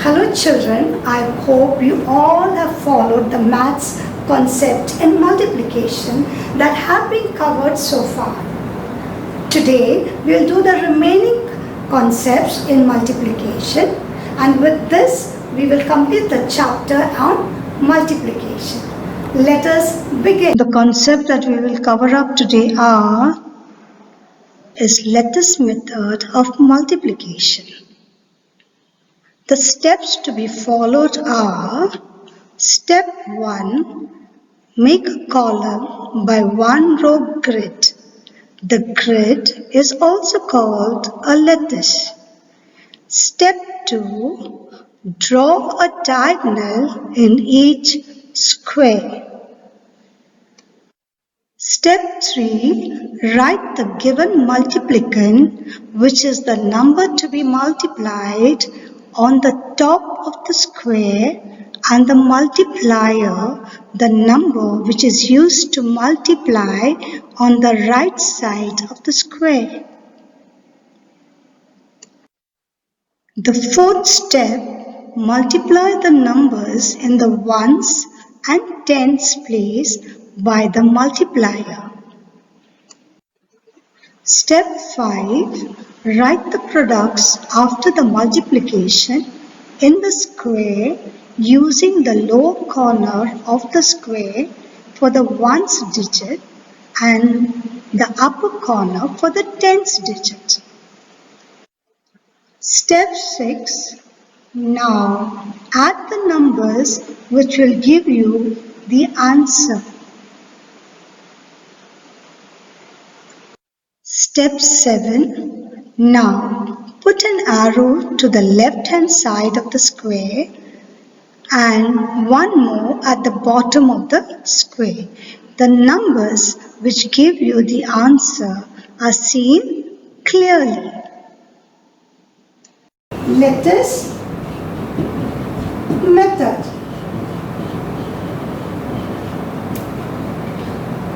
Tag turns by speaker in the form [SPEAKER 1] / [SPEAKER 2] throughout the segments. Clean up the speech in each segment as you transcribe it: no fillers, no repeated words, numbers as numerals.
[SPEAKER 1] Hello children, I hope you all have followed the maths concept in multiplication that have been covered so far. Today we will do the remaining concepts in multiplication, and with this we will complete the chapter on multiplication. Let us begin. The concept that we will cover up today is lattice method of multiplication. The steps to be followed are: step 1. Make a column by one row grid. The grid is also called a lattice. Step 2. Draw a diagonal in each square. Step 3. Write the given multiplicand, which is the number to be multiplied, on the top of the square, and the multiplier, the number which is used to multiply, on the right side of the square. The fourth step, multiply the numbers in the ones and tens place by the multiplier. Step 5. Write the products after the multiplication in the square using the lower corner of the square for the ones digit and the upper corner for the tens digit. Step 6. Now add the numbers which will give you the answer. Step 7. Now put an arrow to the left hand side of the square and one more at the bottom of the square. The numbers which give you the answer are seen clearly. Lattice method.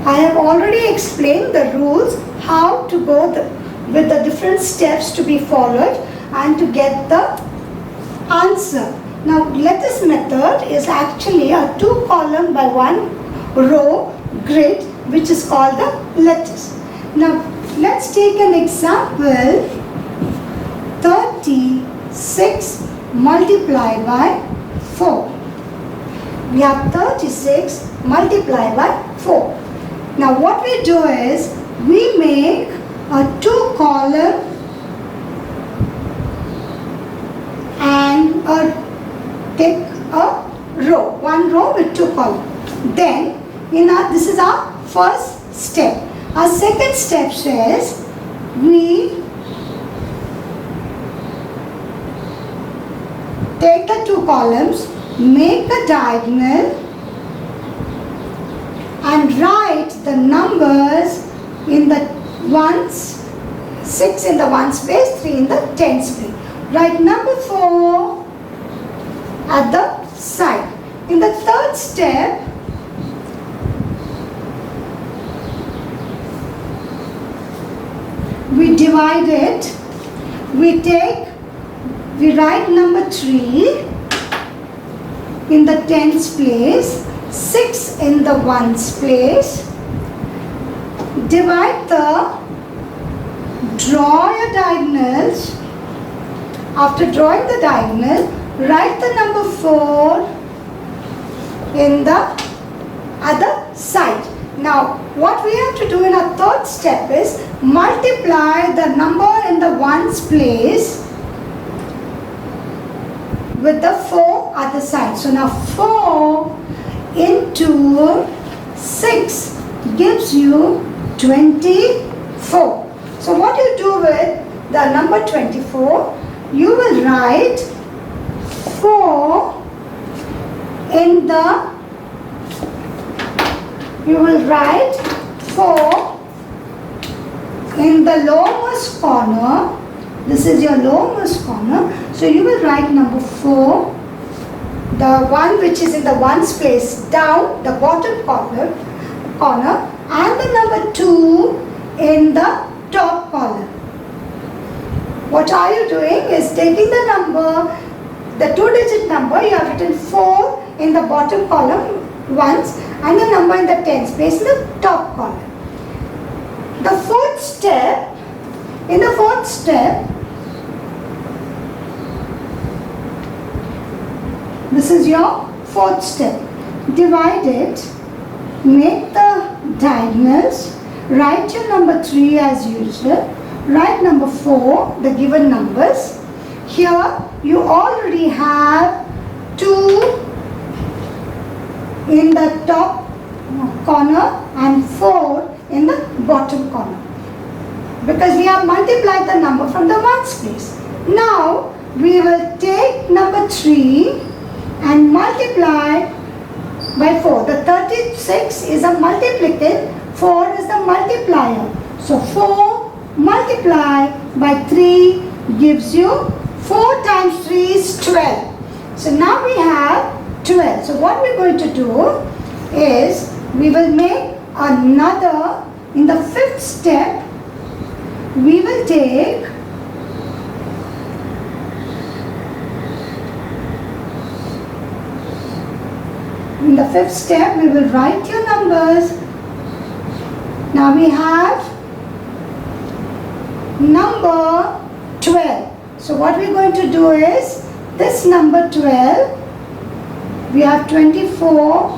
[SPEAKER 1] I have already explained the rules, how to go with the different steps to be followed and to get the answer. Now lattice method is actually a 2-column by 1 row grid, which is called the lattice. Now let's take an example. 36 multiplied by 4. We have 36 multiplied by 4. Now what we do is we make a 2-column and take a row, 1 row with 2 columns. Then this is our first step. Our second step says we take the 2 columns, make a diagonal and write the numbers in the ones, 6 in the ones place, 3 in the tens place. Write number 4 at the side. In the third step, we divide it. We write number 3 in the tens place, 6 in the ones place. Draw your diagonals. After drawing the diagonal, write the number 4 in the other side. Now what we have to do in our third step is multiply the number in the ones place with the 4 at the side. So now 4 into 6 gives you 24. So what you do with the number 24, you will write 4 in the, lowermost corner. This is your lowermost corner. So you will write number 4, the one which is in the ones place down, the bottom corner, and the number 2 in the top column. What are you doing is taking the number the 2-digit number, you have written 4 in the bottom column once and the number in the tens place in the top column. The fourth step, in the fourth step, this is your fourth step. Divide it, make the diagonals, write your number 3 as usual, write number 4, the given numbers. Here you already have 2 in the top corner and 4 in the bottom corner, because we have multiplied the number from the ones place. Now we will take number 3 and multiply by 4. The 36 is a multiplicative, 4 is the multiplier. So 4 multiplied by 3 gives you 4 times 3 is 12. So now we have 12. So what we're going to do is we will make another, in the fifth step, we will take in the fifth step, we will write your numbers. Now we have number 12. So what we're going to do is, this number 12, we have 24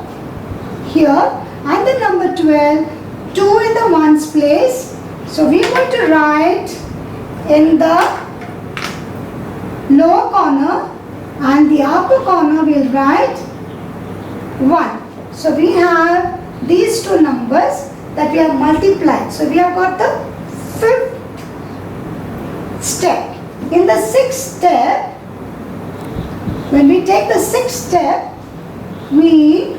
[SPEAKER 1] here, and the number 12, 2 in the ones place. So we're going to write in the lower corner, and the upper corner we'll write 1. So we have these two numbers that we have multiplied. So we have got the fifth step. In the sixth step, when we take the sixth step, we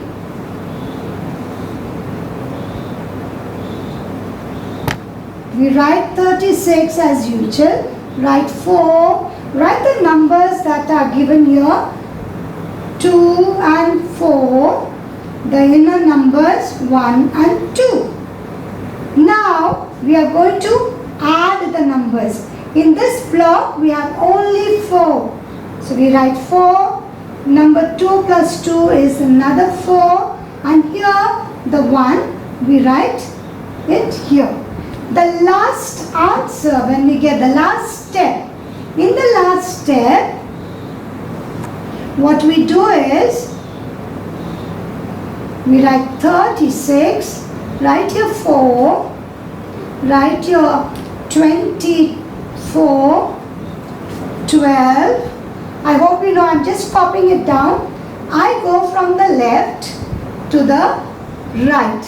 [SPEAKER 1] write 36 as usual, write 4, write the numbers that are given here, 2 and 4, the inner numbers 1 and 2. Now we are going to add the numbers. In this block we have only 4. So we write 4, number 2 plus 2 is another 4, and here the 1 we write it here. The last answer, when we get the last step, in the last step, what we do is, we write 36, write your 4, write your 24, 12. I hope you know, I'm just copying it down. I go from the left to the right.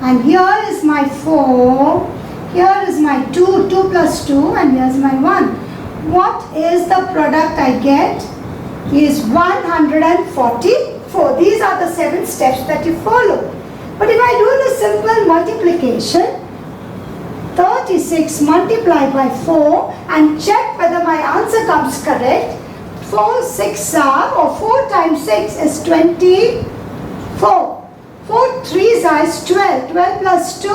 [SPEAKER 1] And here is my 4, here is my 2, 2 plus 2, and here's my 1. What is the product I get? Is 144. These are the 7 steps that you follow. But if I do the simple multiplication, 36 multiplied by 4, and check whether my answer comes correct, 4 6 are, or 4 times 6 is 24. 4 3s are is 12. 12 plus 2,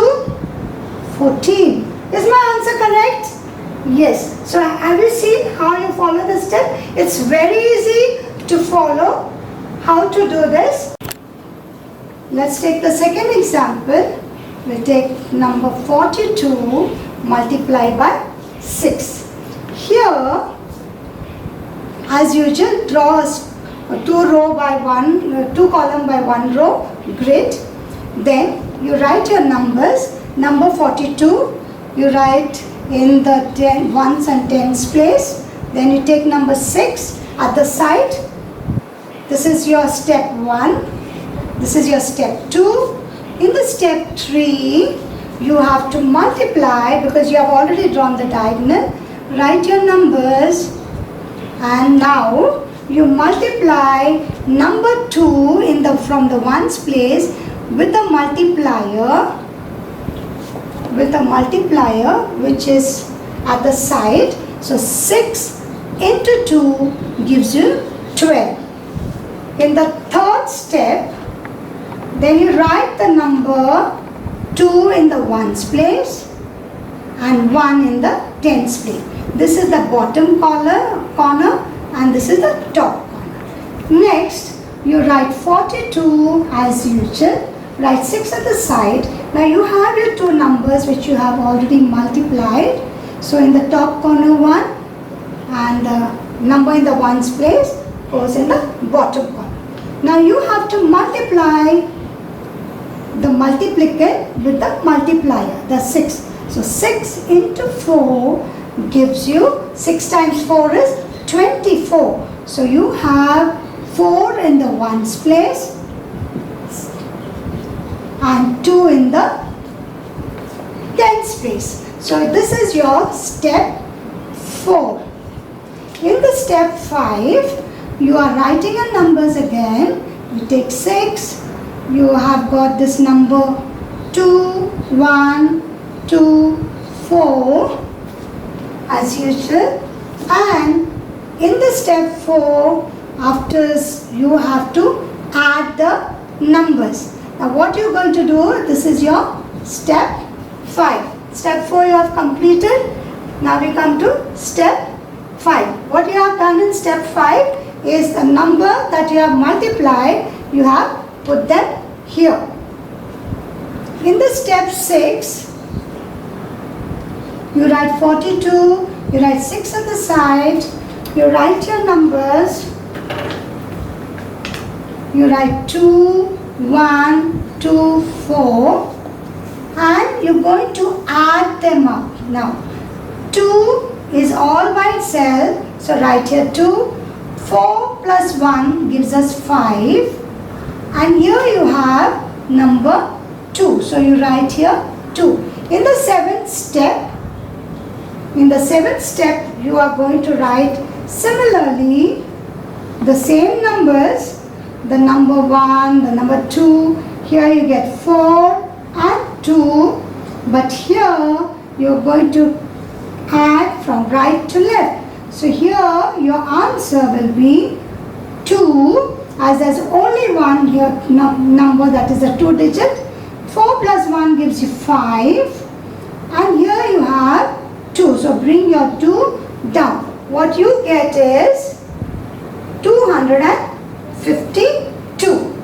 [SPEAKER 1] 14. Is my answer correct? Yes. So have you seen how you follow the step? It's very easy to follow how to do this. Let's take the second example. We'll take number 42 multiplied by 6. Here, as usual, draw a 2 column by 1 row grid. Then you write your numbers. Number 42, you write in the ones and tens place. Then you take number 6 at the side. This is your step 1. This is your step 2. In the step 3, you have to multiply, because you have already drawn the diagonal. Write your numbers, and now you multiply number 2 from the ones place with a multiplier, which is at the side. So 6 into 2 gives you 12. In the third step, then you write the number 2 in the ones place and 1 in the tens place. This is the bottom corner and this is the top corner. Next, you write 42 as usual. Write 6 at the side. Now you have your two numbers which you have already multiplied. So in the top corner 1 and the number in the ones place goes in the bottom corner. Now you have to multiply the multiplicate with the multiplier, the 6. So 6 into 4 gives you, 6 times 4 is 24. So you have 4 in the ones place and 2 in the tens place. So this is your step 4. In the step 5, you are writing your numbers again. You take 6, you have got this number 2, 1, 2, 4 as usual, and in the step 4, after you have to add the numbers. Now what you are going to do, this is your step 5. Step 4 you have completed. Now we come to step 5. What you have done in step 5 is the number that you have multiplied, you have put them here. In the step 6, you write 42, you write 6 on the side, you write your numbers, you write 2, 1, 2, 4 and you're going to add them up. Now 2 is all by itself, so write here 2. 4 plus 1 gives us 5 and here you have number 2. So you write here 2. In the seventh step, you are going to write similarly the same numbers, the number 1, the number 2. Here you get 4 and 2, but here you are going to add from right to left. So here your answer will be 2, as there's only one here number, that is a 2 digit. 4 plus 1 gives you 5 and here you have 2. So bring your 2 down. What you get is 252.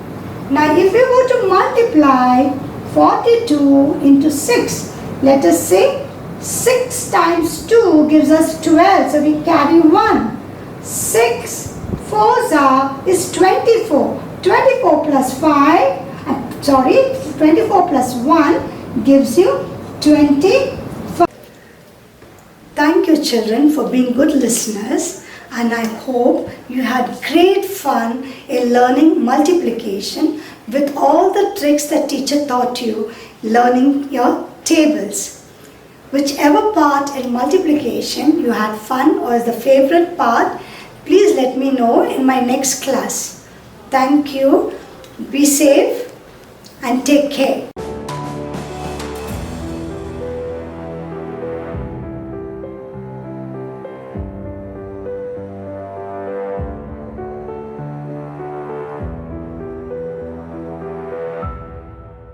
[SPEAKER 1] Now if you go to multiply 42 into 6, let us say 6 times 2 gives us 12, so we carry 1. 6 4s is 24. 24 plus 24 plus 1 gives you 25. Thank you children for being good listeners, and I hope you had great fun in learning multiplication with all the tricks that teacher taught you, learning your tables. Whichever part in multiplication you had fun or is the favorite part, please let me know in my next class. Thank you. Be safe and take care.